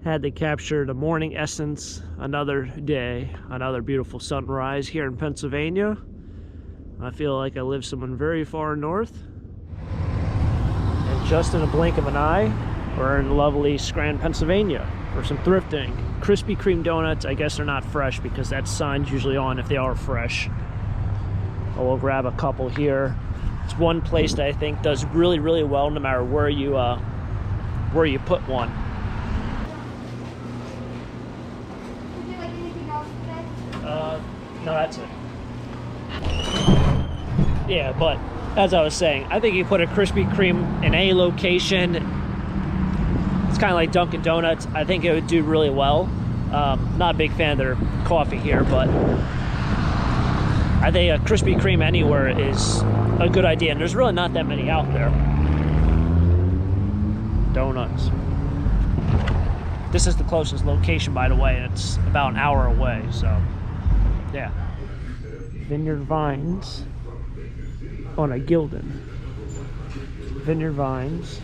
Had to capture the morning essence, another day, another beautiful sunrise here in Pennsylvania. I feel like I live somewhere very far north. And just in a blink of an eye, we're in lovely Scranton, Pennsylvania for some thrifting. Krispy Kreme donuts, I guess they're not fresh because that sign's usually on if they are fresh. But we'll grab a couple here. It's one place that I think does really, really well no matter where you put one. No, that's it. Yeah, but as I was saying, I think you put a Krispy Kreme in any location, it's kind of like Dunkin' Donuts. I think it would do really well. Not a big fan of their coffee here, but I think a Krispy Kreme anywhere is a good idea, and there's really not that many out there. Donuts. This is the closest location, by the way, and it's about an hour away, so yeah. Vineyard Vines on a Gildan. Vineyard Vines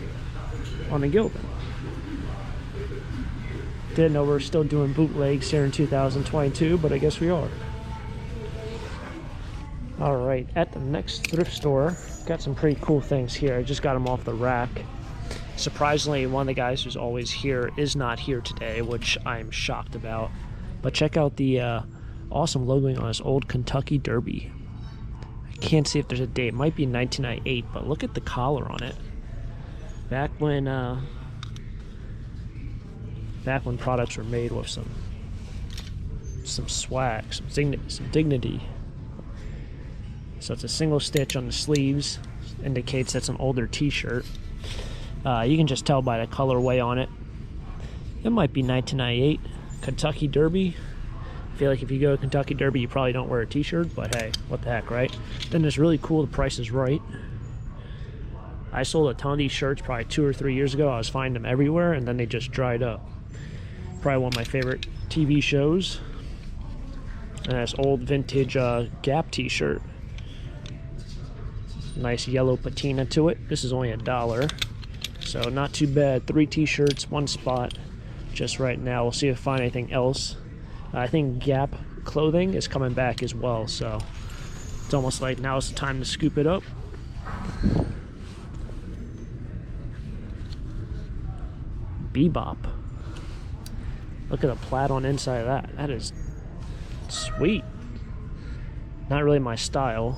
on a Gildan. Didn't know we're still doing bootlegs here in 2022, but I guess we are. Alright, at the next thrift store, got some pretty cool things here. I just got them off the rack. Surprisingly, one of the guys who's always here is not here today, which I'm shocked about. But check out the awesome logoing on this old Kentucky Derby. I can't see if there's a date. It might be 1998, but look at the collar on it. Back when products were made with some swag, some dignity. So it's a single stitch on the sleeves, indicates that's an older t-shirt. You can just tell by the colorway on it. It might be 1998 Kentucky Derby. I feel like if you go to Kentucky Derby, you probably don't wear a t-shirt, but hey, what the heck, right? Then it's really cool, the price is right. I sold a ton of these shirts probably 2 or 3 years ago. I was finding them everywhere, and then they just dried up. Probably one of my favorite TV shows. And this old vintage Gap t-shirt. Nice yellow patina to it. This is only $1. So not too bad. 3 t-shirts, 1 spot. Just right now. We'll see if I find anything else. I think Gap clothing is coming back as well, so it's almost like now's the time to scoop it up. Bebop. Look at the plaid on the inside of that. That is sweet. Not really my style.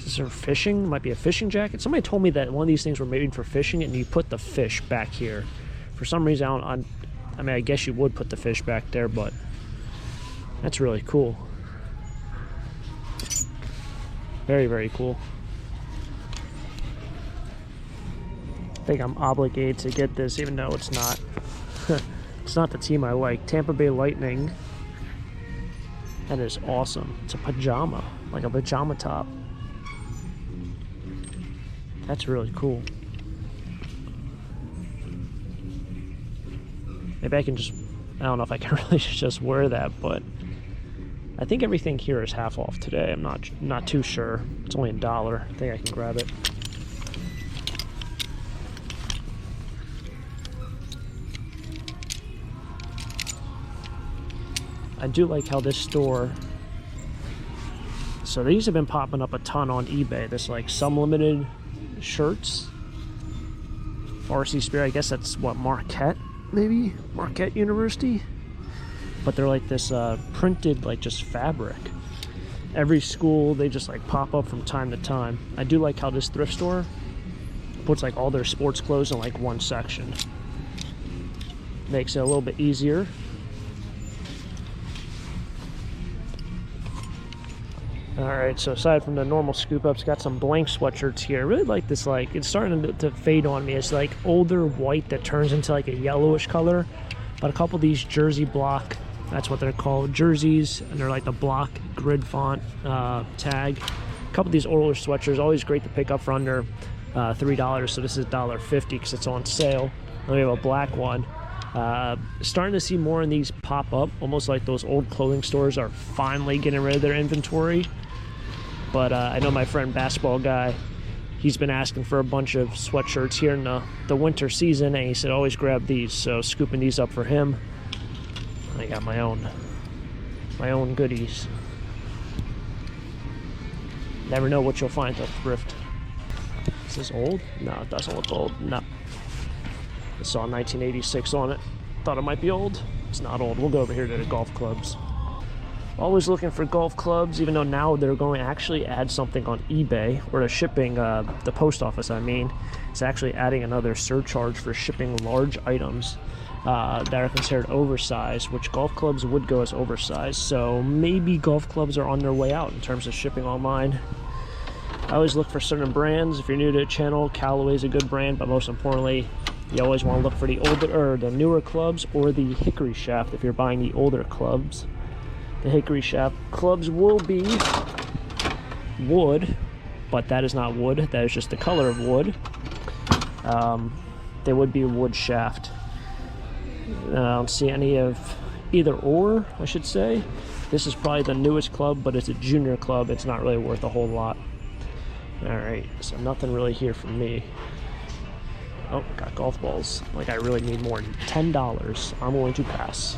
Is there fishing? Might be a fishing jacket. Somebody told me that one of these things were made for fishing, and you put the fish back here. For some reason, I mean, I guess you would put the fish back there, but that's really cool. Very, very cool. I think I'm obligated to get this, even though it's not. It's not the team I like. Tampa Bay Lightning. That is awesome. It's a pajama, like a pajama top. That's really cool. Maybe I can just, I don't know if I can really just wear that, but I think everything here is half off today. I'm not too sure. It's only $1. I think I can grab it. I do like how this store, so these have been popping up a ton on eBay. This like some limited shirts. Varsity Spirit, I guess that's what, Marquette? Maybe Marquette University, but they're like this printed, like just fabric. Every school, they just like pop up from time to time. I do like how this thrift store puts like all their sports clothes in like one section. Makes it a little bit easier. Alright, so aside from the normal scoop ups, got some blank sweatshirts here. I really like this, like, it's starting to fade on me. It's like older white that turns into like a yellowish color. But a couple of these jersey block, that's what they're called, jerseys, and they're like the block grid font tag. A couple of these older sweatshirts, always great to pick up for under $3, so this is $1.50 because it's on sale. Then we have a black one. Starting to see more of these pop up, almost like those old clothing stores are finally getting rid of their inventory. But I know my friend Basketball Guy, he's been asking for a bunch of sweatshirts here in the winter season, and he said always grab these, so scooping these up for him. I got my own goodies. Never know what you'll find at Thrift. Is this old? No, it doesn't look old. No. I saw 1986 on it. Thought it might be old. It's not old. We'll go over here to the golf clubs. Always looking for golf clubs, even though now they're going to actually add something on eBay, or the shipping, the post office, I mean. It's actually adding another surcharge for shipping large items that are considered oversized, which golf clubs would go as oversized. So maybe golf clubs are on their way out in terms of shipping online. I always look for certain brands. If you're new to the channel, Callaway is a good brand, but most importantly, you always want to look for the older or the newer clubs, or the hickory shaft if you're buying the older clubs. The hickory shaft clubs will be wood, but that is not wood. That is just the color of wood. They would be a wood shaft. I don't see any of either or, I should say. This is probably the newest club, but it's a junior club. It's not really worth a whole lot. Alright, so nothing really here for me. Oh, got golf balls. Like I really need more than $10. I'm going to pass.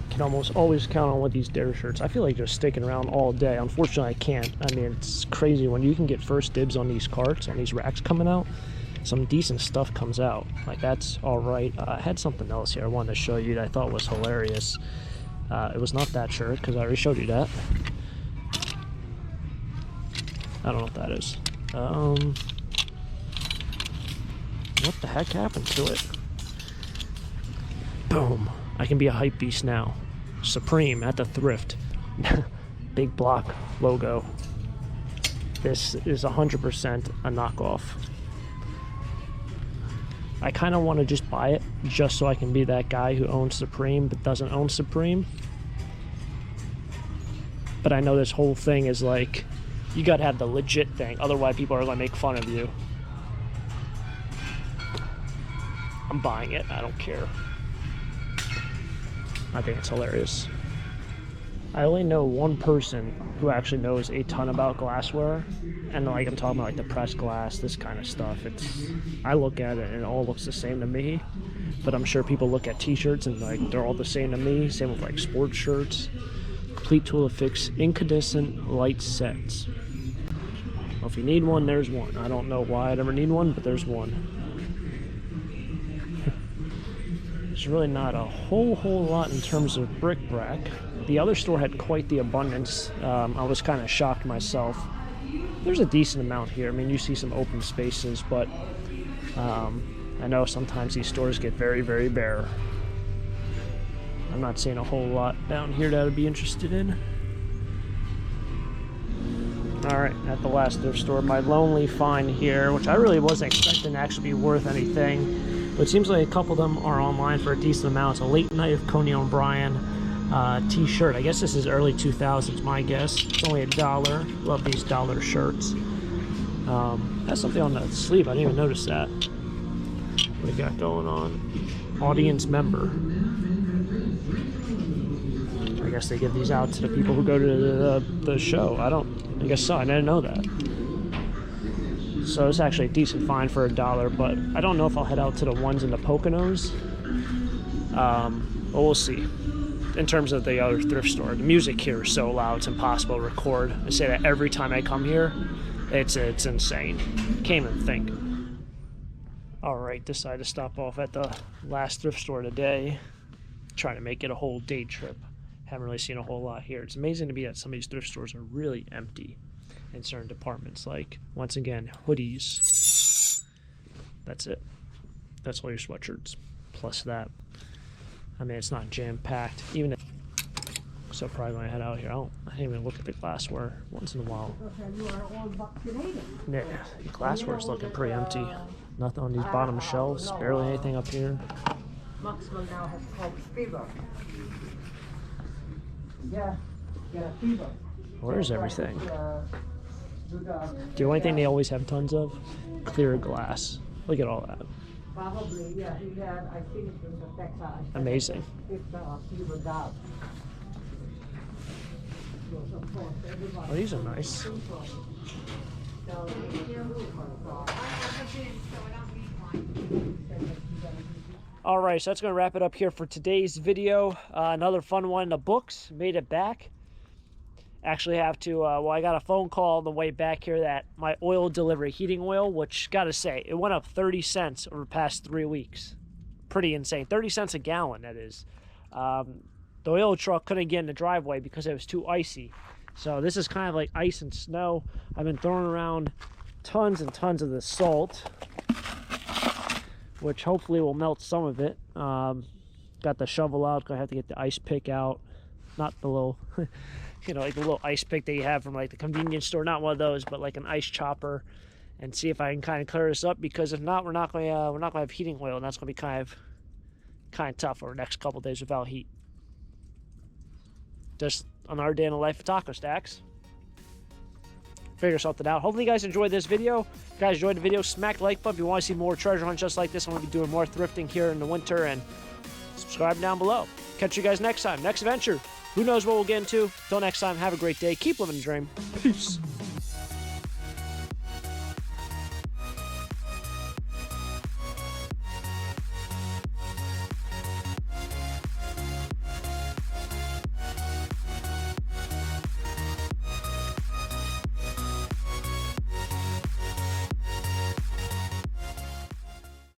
Can almost always count on one of these dare shirts. I feel like just sticking around all day. Unfortunately, I can't. I mean, it's crazy when you can get first dibs on these carts, on these racks coming out. Some decent stuff comes out. Like, that's all right. I had something else here I wanted to show you that I thought was hilarious. It was not that shirt, because I already showed you that. I don't know what that is. What the heck happened to it? Boom. I can be a hype beast now. Supreme at the Thrift. Big block logo. This is 100% a knockoff. I kind of want to just buy it just so I can be that guy who owns Supreme but doesn't own Supreme. But I know this whole thing is like, you gotta have the legit thing, otherwise people are gonna make fun of you. I'm buying it, I don't care. I think it's hilarious. I only know one person who actually knows a ton about glassware, and like I'm talking about like the pressed glass, this kind of stuff. I look at it and it all looks the same to me, but I'm sure people look at t-shirts and like they're all the same to me. Same with like sports shirts. Complete tool to fix incandescent light sets. Well, if you need one, there's one. I don't know why I'd ever need one, but there's one. There's really not a whole lot in terms of bric-a-brac. The other store had quite the abundance. I was kind of shocked myself. There's a decent amount here. I mean, you see some open spaces, but I know sometimes these stores get very, very bare. I'm not seeing a whole lot down here that I'd be interested in. Alright, at the last thrift store, my lonely find here, which I really wasn't expecting to actually be worth anything. But it seems like a couple of them are online for a decent amount. It's a Late Night of Coney O'Brien t-shirt. I guess this is early 2000s, my guess. It's only $1. Love these dollar shirts. Has something on the sleeve. I didn't even notice that. What do we got going on? Audience member. I guess they give these out to the people who go to the show. I guess so. I didn't know that. So it's actually a decent find for $1, but I don't know if I'll head out to the ones in the Poconos. But we'll see. In terms of the other thrift store, the music here is so loud, it's impossible to record. I say that every time I come here. It's insane. Can't even think. Alright, decided to stop off at the last thrift store today. Trying to make it a whole day trip. Haven't really seen a whole lot here. It's amazing to me that some of these thrift stores are really empty in certain departments. Like, once again, hoodies. That's it. That's all your sweatshirts. Plus that. I mean, it's not jam-packed. Even if... So probably when I head out here, I didn't even look at the glassware once in a while. Yeah, the glassware's looking pretty empty. Nothing on these bottom shelves. Barely anything up here. Maxwell now has called fever. Yeah, get a fever. Where's everything? The only thing they always have tons of? Clear glass. Look at all that. Probably, yeah. He had, I think it was a Texas. Amazing. Oh, these are nice. So thank you. All right, so that's going to wrap it up here for today's video. Another fun one. The books made it back. Actually have to, well, I got a phone call on the way back here that my oil delivery, heating oil, which, got to say, it went up 30 cents over the past 3 weeks. Pretty insane. 30 cents a gallon, that is. The oil truck couldn't get in the driveway because it was too icy. So this is kind of like ice and snow. I've been throwing around tons and tons of the salt, which hopefully will melt some of it. Got the shovel out. Gonna have to get the ice pick out. Not the little, you know, like the little ice pick that you have from like the convenience store. Not one of those, but like an ice chopper, and see if I can kind of clear this up. Because if not, we're not going to have heating oil, and that's going to be kind of tough over the next couple days without heat. Just another day in the life of taco stacks. Figure something out. Hopefully you guys enjoyed this video. If you guys enjoyed the video, smack the like button. If you want to see more treasure hunts just like this, I'm going to be doing more thrifting here in the winter, and subscribe down below. Catch you guys next time. Next adventure. Who knows what we'll get into. Till next time, have a great day. Keep living the dream. Peace.